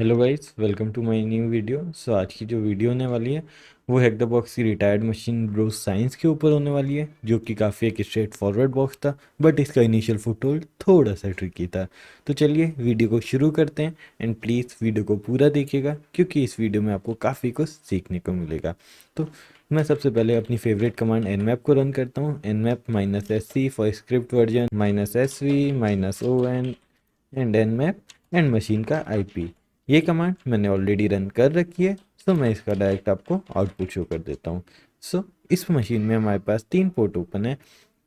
Hello guys, welcome to my new video. So आज की जो वीडियो होने वाली है वो हैक द बॉक्स की रिटायर्ड मशीन ब्रोस साइंस के ऊपर होने वाली है, जो कि काफ़ी एक स्ट्रेट फॉरवर्ड बॉक्स था, बट इसका इनिशियल फुटहोल्ड थोड़ा सा ट्रिकी था। तो चलिए वीडियो को शुरू करते हैं एंड प्लीज़ वीडियो को पूरा देखिएगा, क्योंकि इस वीडियो में आपको काफ़ी कुछ सीखने को मिलेगा। तो मैं सबसे पहले अपनी फेवरेट कमांड nmap को रन करता हूँ। nmap -sc for script version -sv -on and nmap and machine का आईपी। ये कमांड मैंने ऑलरेडी रन कर रखी है, सो मैं इसका डायरेक्ट आपको आउटपुट शो कर देता हूँ। सो इस मशीन में हमारे पास 3 पोर्ट ओपन है,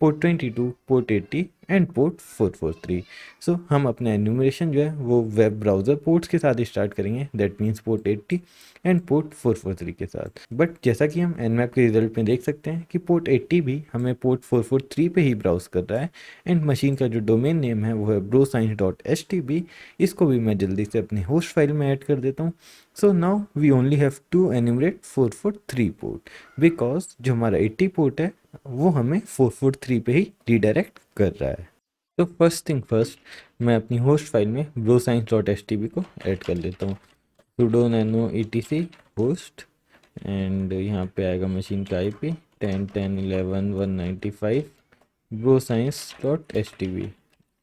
पोर्ट 22, पोर्ट 80 एंड पोर्ट 443। सो हम अपना एन्यूमरेशन जो है वो वेब ब्राउज़र पोर्ट्स के साथ स्टार्ट करेंगे, that means port 80 and port 443 के साथ। बट जैसा कि हम nmap के रिजल्ट में देख सकते हैं कि पोर्ट 80 भी हमें पोर्ट 443 पे ही ब्राउज कर रहा है एंड मशीन का जो डोमेन नेम है वो है broscience.htb। इसको भी मैं जल्दी से अपनी होस्ट फाइल में ऐड कर देता हूँ। So now we only have to enumerate 443 port, because जो हमारा 80 पोर्ट है वो हमें 443 पे ही रिडायरेक्ट कर रहा है। तो फर्स्ट थिंग फर्स्ट, मैं अपनी होस्ट फाइल में broscience.htb को ऐड कर लेता हूँ। sudo nano etc host and यहाँ पे आएगा मशीन का IP 10.10.11.195 broscience.htb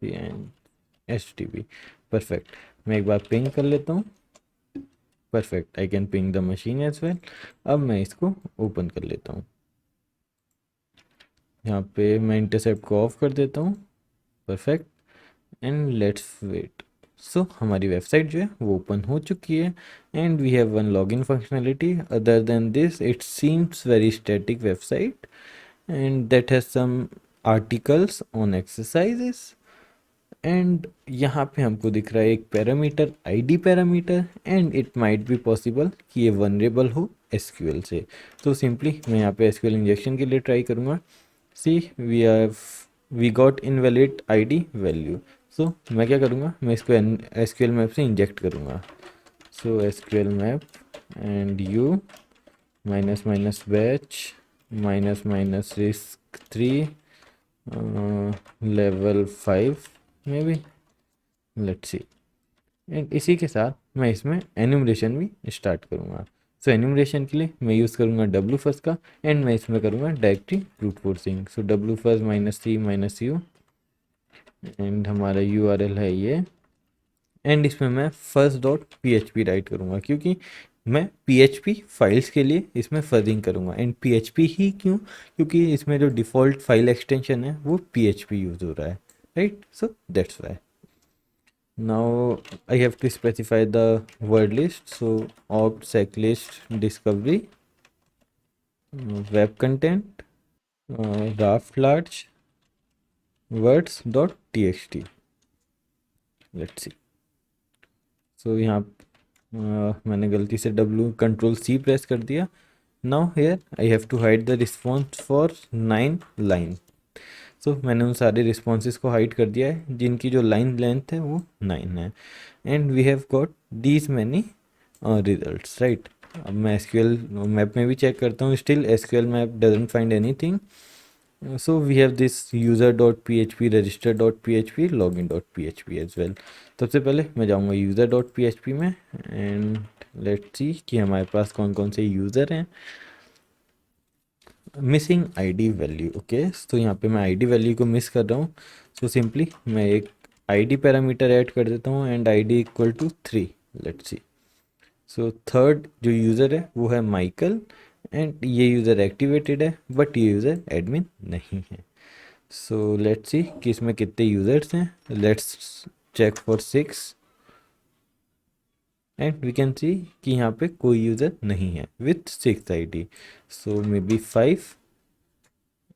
and HTTP। Perfect, मैं एक बार पिंग कर लेता हूँ। Perfect, I can ping the machine as well. अब मैं इसको ओपन कर लेता हूँ। यहाँ पे मैं इंटरसेप्ट को ऑफ कर देता हूँ। Perfect, and let's wait. So हमारी वेबसाइट जो है वो ओपन हो चुकी है and we have one login functionality. Other than this it seems very static website and that has some articles on exercises. And यहाँ पे हमको दिख रहा है एक parameter ID parameter, and it might be possible कि ये वनरेबल हो एसक्यूएल से। तो सिंपली मैं यहाँ पे एसक्यूएल इंजेक्शन के लिए ट्राई करूँगा। See we got invalid ID value. So मैं क्या करूँगा, मैं इसको एसक्यूएल मैप से इंजेक्ट करूँगा। So sqlmap and u minus minus batch minus minus risk 3 level 5 maybe, let's see. And इसी के साथ मैं इसमें एन्यूमरेशन भी स्टार्ट करूँगा। सो एन्यूमरेशन के लिए मैं यूज़ करूँगा डब्ल्यू फर्स्ट का एंड मैं इसमें करूँगा directly brute forcing. So W first -c -u and हमारा URL है ये। एंड इसमें मैं फर्स्ट डॉट PHP राइट करूँगा, क्योंकि मैं PHP फाइल्स के लिए इसमें फर्जिंग करूँगा। एंड PHP ही क्यों, क्योंकि इसमें जो डिफ़ॉल्ट फाइल एक्सटेंशन है वो PHP यूज़ हो रहा है, right. So that's Y now I have to specify the word list. So opt sec list discovery web content draft large words dot txt. Let's see. So यहाँ मैंने गलती से Ctrl+C press कर दिया। Now here I have to hide the response for 9 line. सो मैंने उन सारे responses को हाइड कर दिया है जिनकी जो लाइन लेंथ है वो 9 है। And we have got these many results, right. अब मैं एसक्यूएल मैप में भी चेक करता हूँ, still SQL map doesn't find anything. So we have this user.php register.php login.php as well. सबसे पहले मैं जाऊँगा user.php में एंड लेट्स सी कि हमारे पास कौन कौन से यूज़र हैं। Missing ID value, okay. तो यहाँ पे मैं आईडी वैल्यू को मिस कर रहा हूँ। सो सिंपली मैं एक आईडी पैरामीटर ऐड कर देता हूँ and ID equal to 3। Let's see. So third जो यूज़र है वो है माइकल एंड ये यूज़र एक्टिवेटेड है, बट ये यूज़र एडमिन नहीं है। सो लेट्स सी कि इसमें कितने यूज़र्स हैं। Let's check for 6 and we can see कि यहाँ पे कोई यूज़र नहीं है with 6 ID. So maybe 5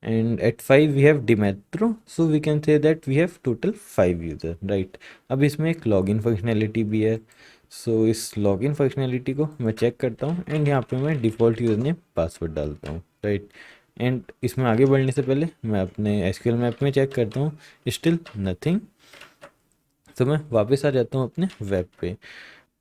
and at 5 we have Dimetro, so we can say that we have total 5 user, right। अब इसमें एक लॉगिन फंक्शनैलिटी भी है। सो इस लॉगिन फंक्शनैलिटी को मैं चेक करता हूँ एंड यहाँ पे मैं डिफ़ॉल्ट यूज़र नेम पासवर्ड डालता हूँ, राइट। एंड इसमें आगे बढ़ने से पहले मैं अपने एसक्यूएल मैप में चेक करता हूँ, स्टिल नथिंग। तो मैं वापस आ जाता हूँ अपने वेब पे।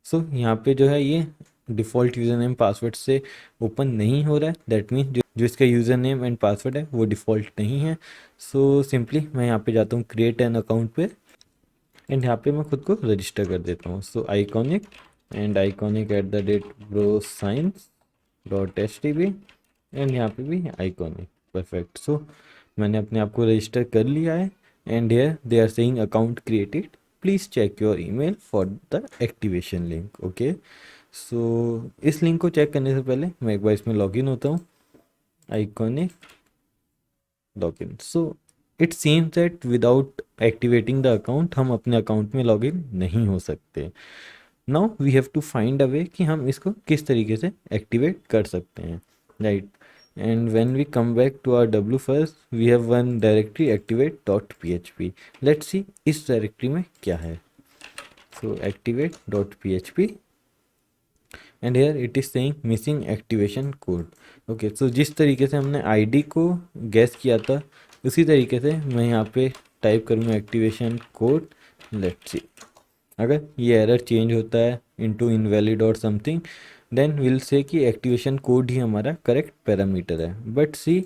सो यहाँ पे जो है ये डिफ़ॉल्ट यूज़र नेम पासवर्ड से ओपन नहीं हो रहा है, दैट मीन जो इसका यूज़र नेम एंड पासवर्ड है वो डिफ़ॉल्ट नहीं है। सो सिंपली मैं यहाँ पे जाता हूँ क्रिएट एन अकाउंट पे एंड यहाँ पे मैं खुद को रजिस्टर कर देता हूँ। सो आइकॉनिक एंड iconic@broscience.htb एंड यहाँ पे भी iconic। परफेक्ट। सो मैंने अपने आप को रजिस्टर कर लिया है and here they are saying account created, please check your email for the activation link. Okay, so इस लिंक को चेक करने से पहले मैं एक बार इसमें लॉगिन होता हूँ, iconic login. So it seems that without activating the account हम अपने अकाउंट में लॉगिन नहीं हो सकते। Now we have to find a way कि हम इसको किस तरीके से एक्टिवेट कर सकते हैं, right. And when we come back to our W first we have one directory activate dot P H P. Let's see इस डायरेक्टरी में क्या है। So activate dot P H P and here it is saying missing activation code. Okay, so जिस तरीके से हमने ID को gas किया था उसी तरीके से मैं यहाँ पे टाइप करूँगा एक्टिवेशन कोड। लेट्स सी, अगर ये एरर चेंज होता है इनटू इनवैलिड और समथिंग देन विल से कि एक्टिवेशन कोड ही हमारा करेक्ट पैरामीटर है। बट सी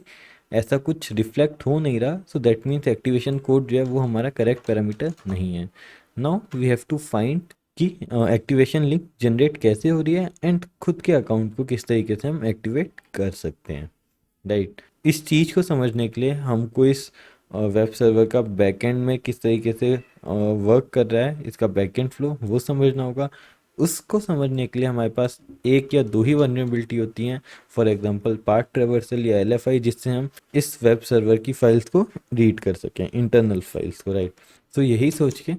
ऐसा कुछ रिफ्लेक्ट हो नहीं रहा, so that means activation code जो है वो हमारा करेक्ट पैरामीटर नहीं है। Now we have to find कि एक्टिवेशन लिंक जनरेट कैसे हो रही है एंड खुद के अकाउंट को किस तरीके से हम एक्टिवेट कर सकते हैं, राइट। इस चीज़ को समझने के लिए हमको इस वेब सर्वर का बैकएंड में किस तरीके से वर्क कर रहा है, इसका बैकएंड फ्लो वो समझना होगा। उसको समझने के लिए हमारे पास एक या दो ही वनरेबिलिटी होती हैं, फॉर एग्जांपल पाथ ट्रैवर्सल या एलएफआई, जिससे हम इस वेब सर्वर की फाइल्स को रीड कर सकें, इंटरनल फाइल्स को, राइट। तो यही सोच के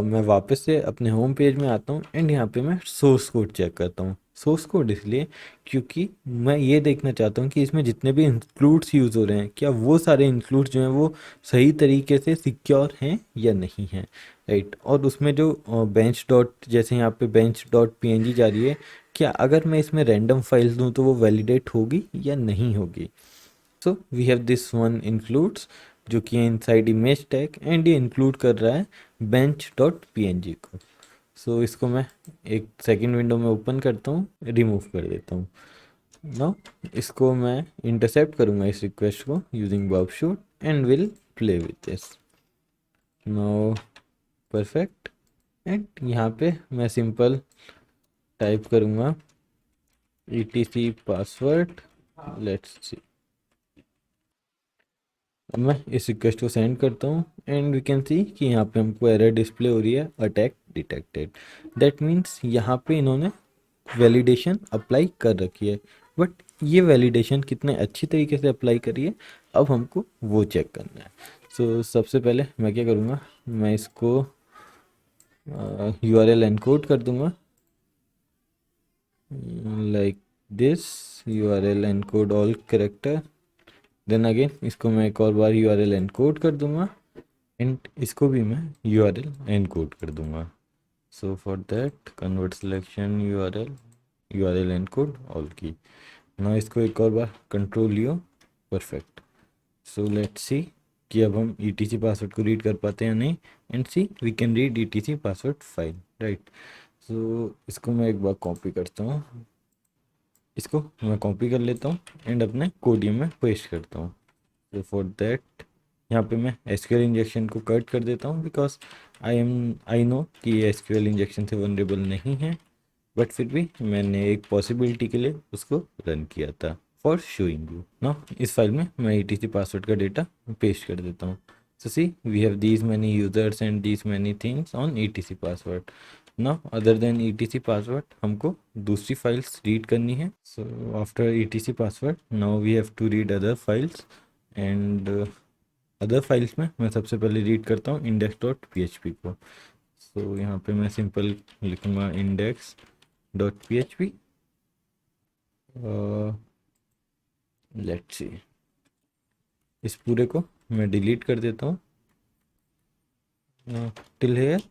मैं वापस से अपने होम पेज में आता हूँ एंड यहाँ पे मैं सोर्स कोड चेक करता हूँ। सोर्स कोड इसलिए क्योंकि मैं ये देखना चाहता हूँ कि इसमें जितने भी इंक्लूड्स यूज़ हो रहे हैं क्या वो सारे इंक्लूड्स जो हैं वो सही तरीके से सिक्योर हैं या नहीं हैं, राइट। और उसमें जो बेंच डॉट, जैसे यहाँ पे बेंच डॉट पी जा रही है, क्या अगर मैं इसमें रैंडम फाइल्स दूँ तो वो वैलिडेट होगी या नहीं होगी। So we have this one includes जो कि है इनसाइड इमेज टैग एंड ये इंक्लूड कर रहा है बेंच डॉट पी को। सो इसको मैं एक सेकेंड विंडो में ओपन करता हूँ, रिमूव कर देता हूँ। नाउ इसको मैं इंटरसेप्ट करूँगा इस रिक्वेस्ट को using burp suite and will play with this. Now perfect. And यहाँ पे मैं सिंपल टाइप करूँगा etc पासवर्ड। लेट्स सी, अब मैं इस रिक्वेस्ट को सेंड करता हूँ एंड वी कैन सी कि यहाँ पे हमको एरर डिस्प्ले हो रही है, अटैक डिटेक्टेड। दैट मीन्स यहाँ पे इन्होंने वैलिडेशन अप्लाई कर रखी है, बट ये वैलिडेशन कितने अच्छी तरीके से अप्लाई करी है अब हमको वो चेक करना है। सो सबसे पहले मैं क्या करूँगा, मैं इसको URL एनकोड कर दूँगा like this, URL encode all character. Then again इसको मैं एक और बार URL एनकोड कर दूँगा एंड इसको भी मैं URL एनकोड कर दूँगा। So for that convert selection URL encode all key. ना इसको एक और बार कंट्रोल लियो। परफेक्ट। सो लेट्स सी कि अब हम ETC पासवर्ड को रीड कर पाते हैं या नहीं। And see we can read ETC password file, right. So इसको मैं एक बार कॉपी करता हूँ, इसको मैं कॉपी कर लेता हूँ एंड अपने कोडियम में पेस्ट करता हूँ। तो फॉर दैट यहाँ पे मैं SQL इंजेक्शन को कट कर देता हूँ बिकॉज आई नो कि ये SQL इंजेक्शन से वनरेबल नहीं है, बट फिर भी मैंने एक पॉसिबिलिटी के लिए उसको रन किया था फॉर शोइंग यू। ना इस फाइल में मैं ETC पासवर्ड का डेटा पेस्ट कर देता हूँ। So see we have these many users and these many things on ETC password. ना अदर देन ETC पासवर्ड हमको दूसरी फाइल्स रीड करनी है। So after ETC password now we have to read other files and other files में मैं सबसे पहले read करता हूँ इंडेक्स डॉट PHP को। सो यहाँ पे मैं सिंपल लिखूँगा index dot PHP। Let's see, इस पूरे को मैं डिलीट कर देता हूँ till here.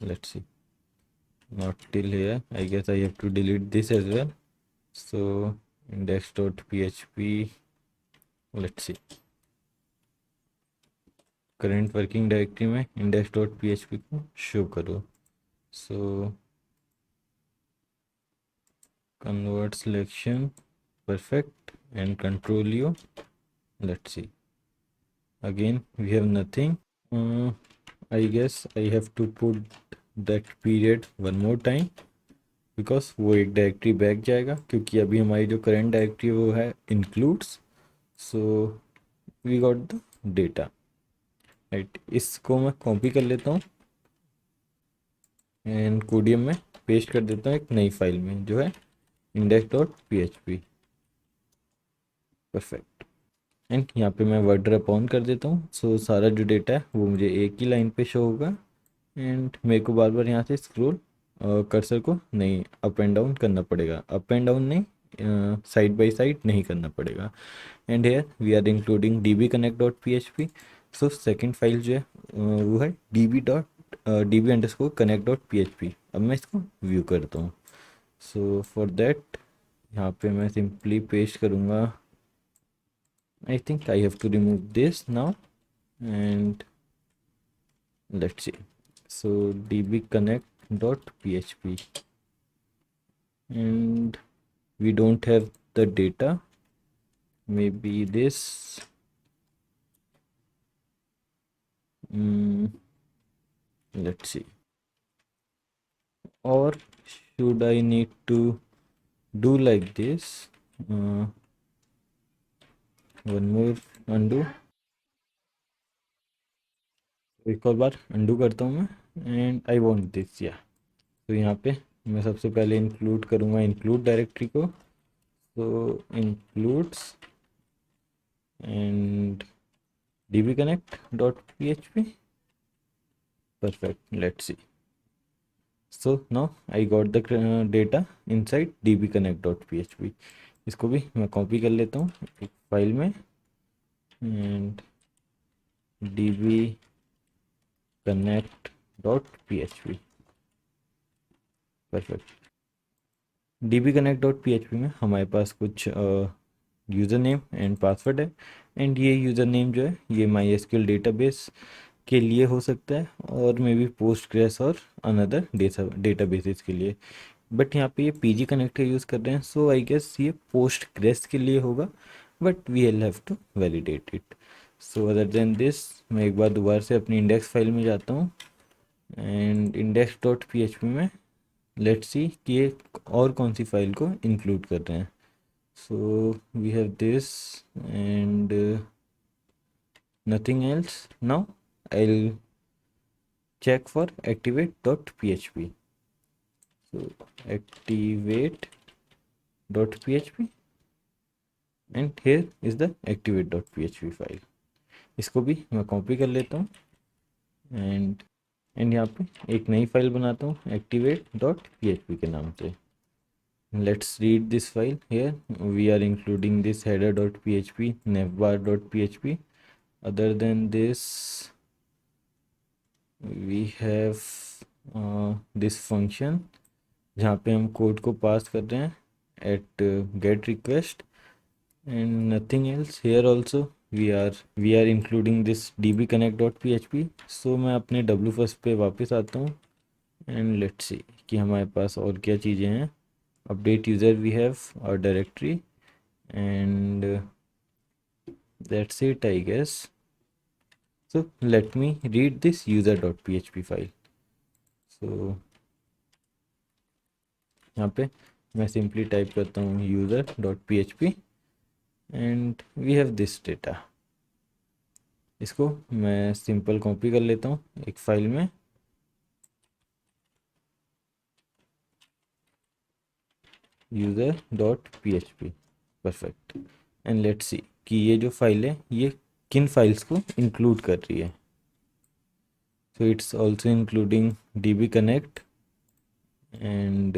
Let's see, not till here, I guess I have to delete this as well. So index dot PHP, let's see, current working directory में index dot PHP को show करो। सो convert selection, perfect, and control U. Let's see, again we have nothing. I guess I have to put that period one more time. Because वो एक directory back जाएगा, क्योंकि अभी हमारी जो करंट डायरेक्टरी वो है includes. So we got the data, right. इसको मैं कॉपी कर लेता हूँ एंड कोडियम में पेस्ट कर देता हूँ एक नई फाइल में जो है index.php। परफेक्ट। एंड यहाँ पे मैं वर्ड रैप ऑन कर देता हूँ। सो सारा जो डेटा है वो मुझे एक ही लाइन पे शो होगा। एंड मेरे को बार बार यहाँ से स्क्रॉल कर्सर को नहीं अप एंड डाउन करना पड़ेगा, अप एंड डाउन नहीं, साइड बाय साइड नहीं करना पड़ेगा। And here we are including dbconnect.php। So second file जो है वो है db_connect.php। अब मैं इसको व्यू करता हूँ। सो फॉर दैट यहाँ पे मैं सिंपली पेस्ट करूँगा। I think I have to remove this now and let's see. So dbconnect.php, and we don't have the data, maybe this. Let's see. Or should I need to do like this? One more undo, एक और बार undo करता हूँ मैं and I want this या। तो यहाँ पे मैं सबसे पहले इंक्लूड करूँगा इंक्लूड डायरेक्टरी को। तो includes and dbconnect.php। Perfect. Let's see. So now I got the data inside dbconnect.php। इसको भी मैं कॉपी कर लेता हूँ एक फाइल में एंड dbconnect.php। परफेक्ट। dbconnect.php में हमारे पास कुछ यूज़र नेम एंड पासवर्ड है। एंड ये यूज़र नेम जो है ये MySQL डेटाबेस के लिए हो सकता है और मे बी पोस्टग्रेस और अनदर डेटाबेसेस के लिए। बट यहाँ पे ये पीजी कनेक्ट का यूज़ कर रहे हैं, सो आई गेस ये पोस्टग्रेस के लिए होगा, but we will have to validate it. So other than this मैं एक बार दोबारा से अपनी इंडेक्स फाइल में जाता हूँ एंड index.php में लेट्स सी कि ये और कौन सी फाइल को इंक्लूड कर रहे हैं। So we have this and nothing else. Now I'll check for activate.php. So activate.php and here is the activate.php file। इसको भी मैं कॉपी कर लेता हूँ एंड यहाँ पे एक नई फाइल बनाता हूँ activate.php के नाम से। Let's read this file here। We are including this header.php, navbar.php। Other than this we have this function जहाँ पे हम कोड को पास कर रहे हैं at get request and nothing else. Here also we are including this dbconnect.php। So मैं अपने W first पे वापस आता हूँ एंड लेट्स सी कि हमारे पास और क्या चीज़ें हैं। अपडेट यूज़र वी हैव और directory and that's it I guess. So let me read this user.php file. So यहाँ पे मैं सिंपली टाइप करता हूँ user.php and we have this data. इसको मैं सिंपल कॉपी कर लेता हूँ एक फाइल में user.php। Perfect. And let's see कि ये जो फाइल है ये किन फाइल्स को इंक्लूड कर रही है। So it's also including dbconnect and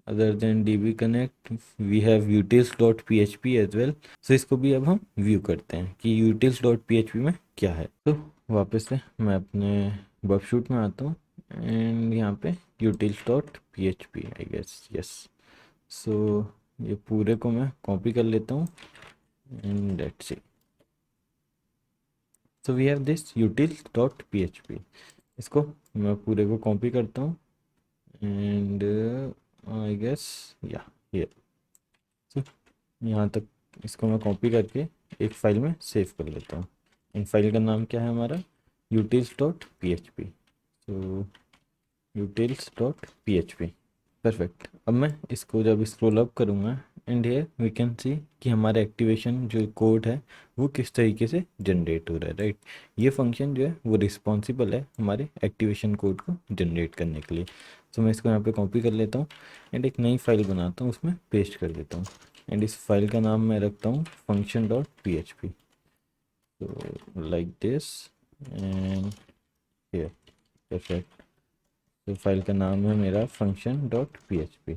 other than dbconnect we have utils.php as well. So इसको भी अब हम व्यू करते हैं कि utils.php में क्या है। तो वापस से मैं अपने वर्कशूट में आता हूँ एंड यहाँ पे utils.php आई गेस यस। सो ये पूरे को मैं कॉपी कर लेता हूँ and let's see. So we have this utils.php। इसको मैं पूरे को कॉपी करता हूँ एंड आई गेस या ये। सो यहाँ तक इसको मैं कॉपी करके एक फाइल में सेव कर लेता हूँ। इन फाइल का नाम क्या है हमारा utils.php। So utils.php। परफेक्ट। अब मैं इसको जब स्क्रॉल अप करूँगा and here we can see कि हमारा एक्टिवेशन जो कोड है वो किस तरीके से जनरेट हो रहा है, राइट। ये फंक्शन जो है वो रिस्पॉन्सिबल है हमारे एक्टिवेशन कोड को जनरेट करने के लिए। तो मैं इसको यहाँ पे कॉपी कर लेता हूँ एंड एक नई फाइल बनाता हूँ, उसमें पेस्ट कर देता हूँ एंड इस फाइल का नाम मैं रखता हूँ function dot P H P. तो like this and here, perfect. तो फाइल का नाम है मेरा function dot P H P.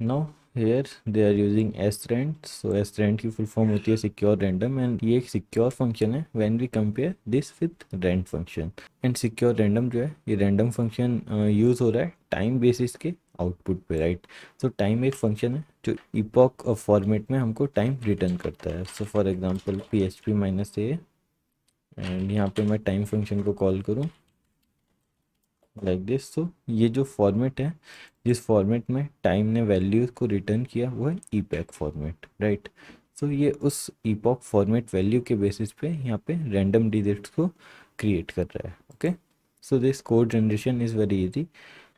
Now here they are using srand। So srand की फुल फॉर्म होती है सिक्योर रैंडम, एंड ये एक सिक्योर फंक्शन है when we compare this with rand function. And secure random जो है ये रैंडम फंक्शन यूज़ हो रहा है टाइम बेसिस के आउटपुट पे, राइट। सो टाइम एक फंक्शन है जो इपॉक फॉर्मेट में हमको टाइम रिटर्न करता है। So for example P H P minus A, and यहाँ पे मैं टाइम फंक्शन को कॉल करूँ लाइक दिस। तो ये जो फॉर्मेट है, जिस फॉर्मेट में टाइम ने वैल्यूज को रिटर्न किया वो है ईपैक फॉर्मेट, राइट। सो ये उस ईपॉक फॉर्मेट वैल्यू के बेसिस पे यहाँ पे रैंडम डिजिट्स को क्रिएट कर रहा है, okay. So this code generation is very easy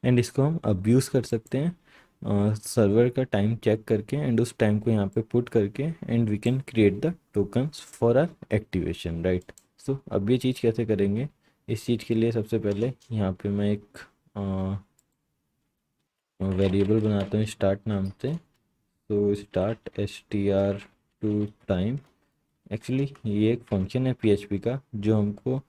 and इसको हम अब्यूज़ कर सकते हैं सर्वर का टाइम चेक करके एंड उस टाइम को यहाँ पे पुट करके and we can create the tokens for our activation, right. So अब ये चीज़ कैसे करेंगे, इस चीज़ के लिए सबसे पहले यहाँ पे मैं एक वेरिएबल बनाता हूँ स्टार्ट नाम से। तो start S T R to time, actually ये एक फंक्शन है पीएचपी का जो हमको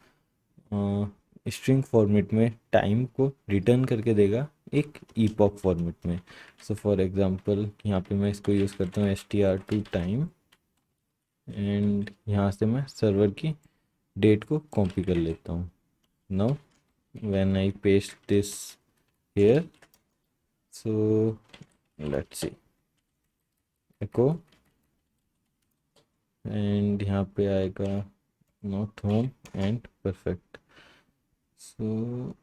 स्ट्रिंग फॉर्मेट में टाइम को रिटर्न करके देगा एक ईपॉक फॉर्मेट में। सो फॉर एग्जांपल यहाँ पे मैं इसको यूज़ करता हूँ S T R to time and यहाँ से मैं सर्वर की डेट को कॉपी कर लेता हूँ। Now when I paste this here, so let's see echo and यहाँ पे आएगा not home and perfect. So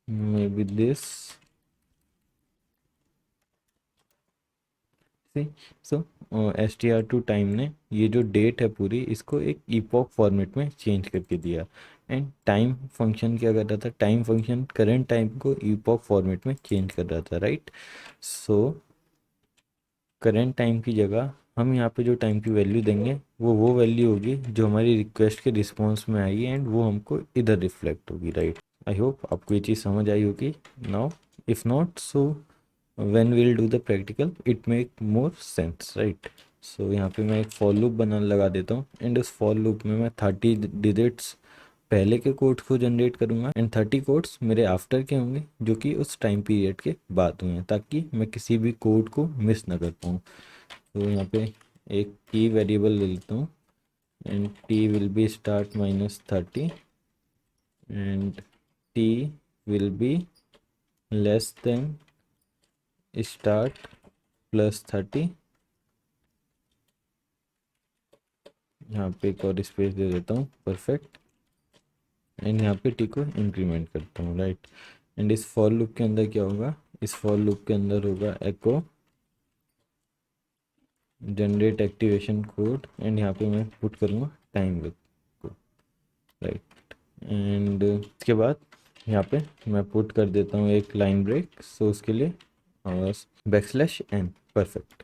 maybe this see. So S T R to time ने ये जो डेट है पूरी इसको एक इपॉक फॉर्मेट में चेंज करके दिया एंड टाइम फंक्शन क्या कर रहा था, टाइम फंक्शन करंट टाइम को इपॉक फॉर्मेट में चेंज कर रहा था, राइट। सो करेंट टाइम की जगह हम यहाँ पे जो टाइम की वैल्यू देंगे वो वैल्यू होगी जो हमारी रिक्वेस्ट के रिस्पॉन्स में आई एंड वो हमको इधर रिफ्लेक्ट होगी, राइट। आई होप आपको ये चीज़ समझ आई होगी now. If not so when will do the practical it make more sense, right. So यहाँ पे मैं एक फॉर लूप बना लगा देता हूँ एंड उस फॉर लूप में मैं 30 डिजिट्स पहले के कोड्स को जनरेट करूँगा एंड 30 कोड्स मेरे आफ्टर के होंगे जो कि उस टाइम पीरियड के बाद हुए हैं, ताकि मैं किसी भी कोड को मिस ना कर पाऊँ। तो यहाँ पे एक की वेरिएबल ले लेता हूँ and T will be start minus 30 and T will be less than start plus 30। यहाँ पे एक और स्पेस दे देता हूँ, परफेक्ट। एंड यहाँ पे टी को इंक्रीमेंट करता हूँ, राइट। एंड इस फॉर लूप के अंदर क्या होगा, इस फॉर लूप के अंदर होगा एको जनरेट एक्टिवेशन कोड एंड यहाँ पे मैं पुट करूँगा time with code, right. And इसके बाद यहाँ पे मैं पुट कर देता हूँ एक लाइन ब्रेक, सो उसके लिए बैकस्लैश एन, परफेक्ट।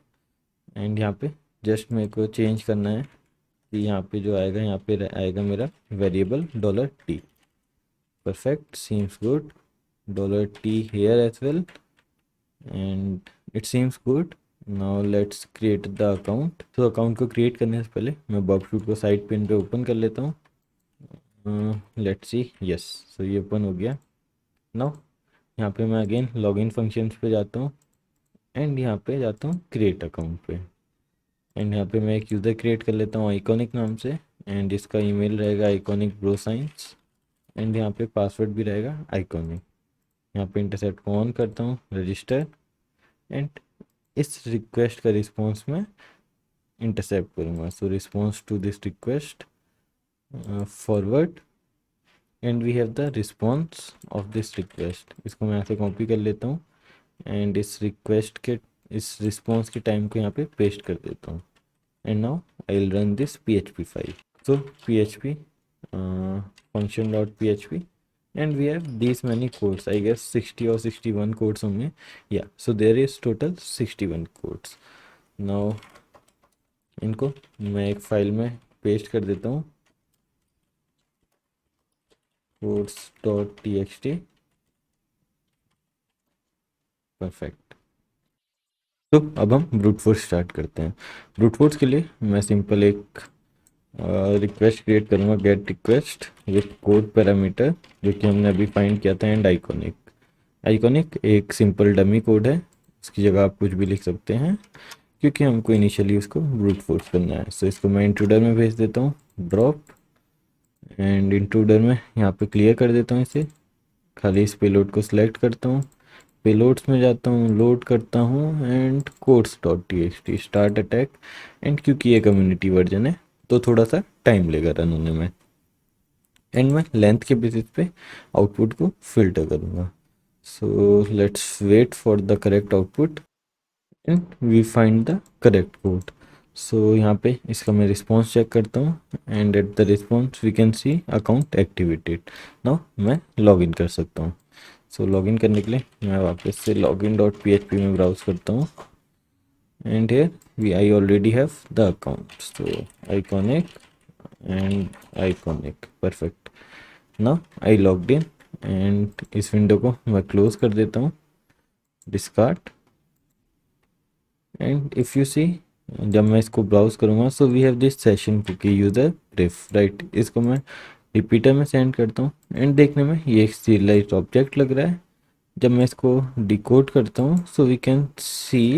एंड यहाँ पे जस्ट मेरे को चेंज करना है कि यहाँ पे जो आएगा यहाँ पे आएगा मेरा variable dollar T, perfect, seems good. Dollar t here as well, and it seems good. Now let's create the account. तो अकाउंट को क्रिएट करने से पहले मैं बॉक्सशूट को साइड पेन पे ओपन कर लेता हूँ। लेट्स सी, यस, सो ये ओपन हो गया। नाउ यहाँ पे मैं अगेन लॉगिन फंक्शंस पे जाता हूँ एंड यहाँ पे जाता हूँ क्रिएट अकाउंट पे एंड यहाँ पे मैं एक यूज़र क्रिएट कर लेता हूँ आइकॉनिक नाम से एंड इसका ईमेल रहेगा आइकॉनिक ब्रो साइंस एंड यहाँ पे पासवर्ड भी रहेगा आइकॉनिक। यहाँ पे इंटरसेप्ट को ऑन करता हूँ, रजिस्टर, एंड इस रिक्वेस्ट का रिस्पॉन्स में इंटरसेप्ट करूँगा। So response to this request forward and we have the response of this request. इसको मैं यहाँ से कॉपी कर लेता हूँ एंड इस रिक्वेस्ट के इस रिस्पॉन्स के टाइम को यहाँ पे पेस्ट कर देता हूँ and now I will run this P H P file. So P H P function dot P H P and we have these many codes. I guess 60 or 61 codes होंगे. Yeah, so there is total 61 codes. Now इनको मैं एक file में paste कर देता हूँ, codes.txt. Perfect. तो अब हम ब्रूट फोर्स स्टार्ट करते हैं. ब्रूट फोर्स के लिए मैं सिंपल एक रिक्वेस्ट क्रिएट करूँगा, gate request with code parameter, जो कि हमने अभी फाइंड किया था, एंड आइकॉनिक. आइकॉनिक एक सिंपल डमी कोड है, इसकी जगह आप कुछ भी लिख सकते हैं क्योंकि हमको इनिशियली उसको ब्रूट फोर्स करना है. सो इसको मैं इंट्रूडर में भेज देता हूँ, ड्रॉप, एंड इंट्रूडर में यहाँ पे क्लियर कर देता हूँ इसे. खाली इस पेलोड को सिलेक्ट करता हूँ, पेलोड्स में जाता हूँ, लोड करता हूँ, and codes dot T x T start attack. And क्योंकि ये कम्युनिटी वर्जन है तो थोड़ा सा टाइम लेगा रन होने में, एंड मैं लेंथ के बेसिस पे आउटपुट को फिल्टर करूँगा. So let's wait for the correct output and we find the correct code. सो यहाँ पे इसका मैं रिस्पॉन्स चेक करता हूँ, and at the response we can see account activated. Now मैं लॉग इन कर सकता हूँ. सो लॉगिन करने के लिए मैं वापस से login.php में ब्राउज करता हूँ, and here we I already have the account. So iconic and iconic, perfect. Now I logged in, and इस विंडो को मैं क्लोज कर देता हूँ, discard. And if you see, जब मैं इसको ब्राउज करूँगा, so we have this session cookie user pref, right. इसको मैं रिपीटर में सेंड करता हूँ, एंड देखने में ये एक सीरियलाइज्ड ऑब्जेक्ट लग रहा है. जब मैं इसको डिकोड करता हूँ, so we can see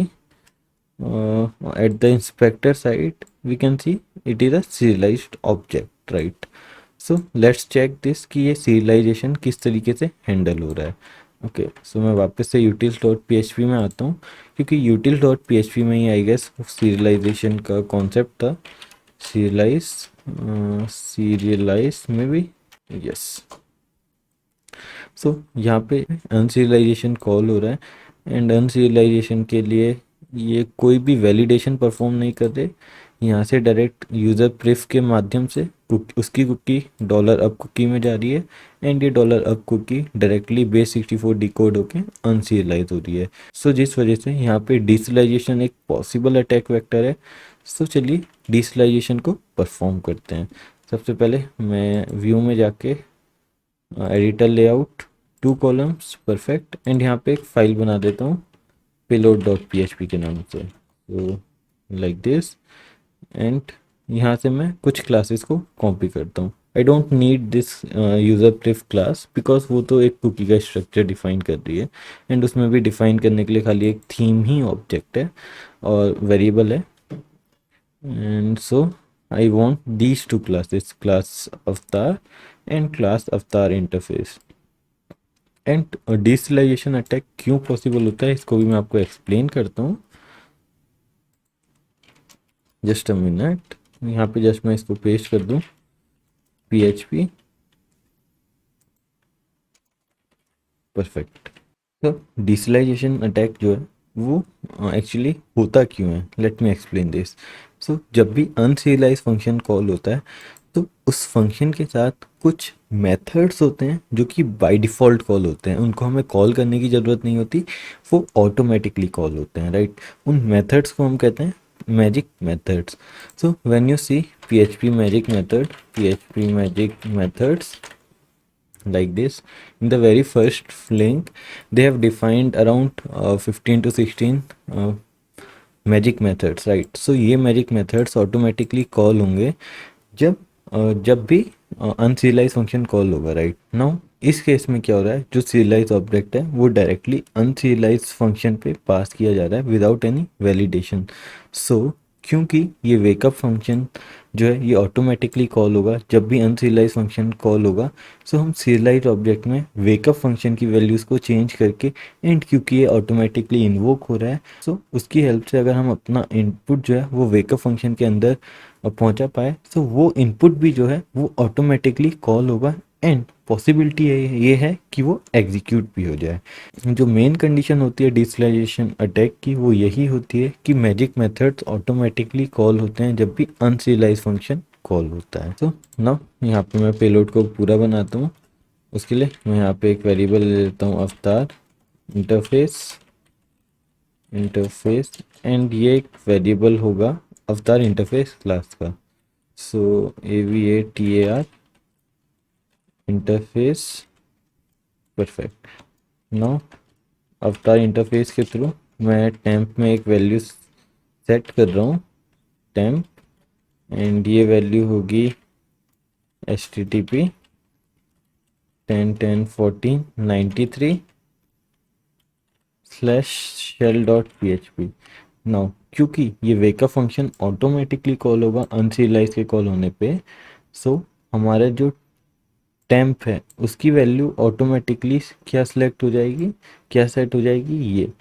at the inspector side we can see it is a serialized object, right. So let's check this कि ये सीरियलाइजेशन किस तरीके से हैंडल हो रहा है. ओके, सो मैं वापस से utils.php में आता हूँ, क्योंकि utils.php में ही आई गेस सीरियलाइजेशन का कॉन्सेप्ट था. सीरियलाइज, सीरियलाइज में भी, यस. सो यहाँ पे अनसीरियलाइजेशन कॉल हो रहा है, एंड अनसीरियलाइजेशन के लिए ये कोई भी वैलिडेशन परफॉर्म नहीं कर रहे. यहाँ से डायरेक्ट यूज़र प्रिफ के माध्यम से उसकी कुकी डॉलर अब कुकी में जा रही है, एंड ये डॉलर अब कुकी डायरेक्टली बेस 64 डिकोड होके अनसीरियलाइज हो रही है. सो जिस वजह से यहाँ पे डिसलाइजेशन एक पॉसिबल अटैक वेक्टर है. सो चलिए डिसलाइजेशन को परफॉर्म करते हैं. सबसे पहले मैं व्यू में जाके editor layout, 2 columns, perfect, and यहाँ पे एक फाइल बना देता हूँ payload.php के नाम से. तो लाइक दिस, एंड यहाँ से मैं कुछ क्लासेस को कॉपी करता हूँ. I don't need this user pref class, because वो तो एक कुकी का स्ट्रक्चर डिफाइन कर रही है, एंड उसमें भी डिफाइन करने के लिए खाली एक थीम ही ऑब्जेक्ट है और वेरिएबल है. And so I want these 2 classes, class अवतार एंड क्लास अवतार इंटरफेस. एंड डिसलाइजेशन अटैक क्यों पॉसिबल होता है इसको भी मैं आपको एक्सप्लेन करता हूँ. जस्ट अ मिनट, यहाँ पे जस्ट मैं इसको पेस्ट कर दूँ, PHP, परफेक्ट. तो डिसलाइजेशन अटैक जो है वो एक्चुअली होता क्यों है, लेट मी एक्सप्लेन दिस. सो जब भी अनसीरियलाइज फंक्शन कॉल होता है, तो उस फंक्शन के साथ कुछ मेथड्स होते हैं जो कि बाय डिफ़ॉल्ट कॉल होते हैं, उनको हमें कॉल करने की ज़रूरत नहीं होती, वो ऑटोमेटिकली कॉल होते हैं, राइट. उन मेथड्स को हम कहते हैं magic methods. So when you see PHP magic method, PHP magic methods, like this, in the very first link they have defined around 15 to 16 magic methods, right. So ये magic methods automatically call होंगे जब जब भी unserialize function call होगा, right. Now इस case में क्या हो रहा है, जो सीरियलाइज ऑब्जेक्ट है वो डायरेक्टली अनसीरियलाइज फंक्शन पे पास किया जा रहा है विदाउट एनी वैलिडेशन. सो क्योंकि ये वेकअप फंक्शन जो है ये ऑटोमेटिकली कॉल होगा जब भी अनसीरियलाइज फंक्शन कॉल होगा. सो हम सीरियलाइज ऑब्जेक्ट में वेकअप फंक्शन की वैल्यूज़ को चेंज करके, एंड क्योंकि ये ऑटोमेटिकली इन्वोक हो रहा है, सो उसकी हेल्प से अगर हम अपना इनपुट जो है वो वेकअप फंक्शन के अंदर पहुंचा पाए, तो वो इनपुट भी जो है वो ऑटोमेटिकली कॉल होगा, एंड पॉसिबिलिटी ये है कि वो एग्जीक्यूट भी हो जाए. जो मेन कंडीशन होती है डिसलाइजेशन अटैक की वो यही होती है कि मैजिक मेथड्स ऑटोमेटिकली कॉल होते हैं जब भी अनसीरियलाइज फंक्शन कॉल होता है. तो नाउ यहाँ पे मैं पेलोड को पूरा बनाता हूँ. उसके लिए मैं यहाँ पे एक वेरिएबल ले लेता हूँ अवतार इंटरफेस इंटरफेस एंड ये एक वेरिएबल होगा अवतार इंटरफेस क्लास का। सो AVATAR इंटरफेस। परफेक्ट। नाउ अवतार इंटरफेस के थ्रू मैं टेम्प में एक वैल्यू सेट कर रहा हूँ, टेम्प, एंड ये वैल्यू होगी HTTP 10.10.14.93 /shell.php। नाउ क्योंकि ये वेकअप फंक्शन ऑटोमेटिकली कॉल होगा अनसीरियलाइज के कॉल होने पे, सो हमारा जो टेम्प है उसकी वैल्यू ऑटोमेटिकली क्या सिलेक्ट हो जाएगी, क्या सेट हो जाएगी, ये।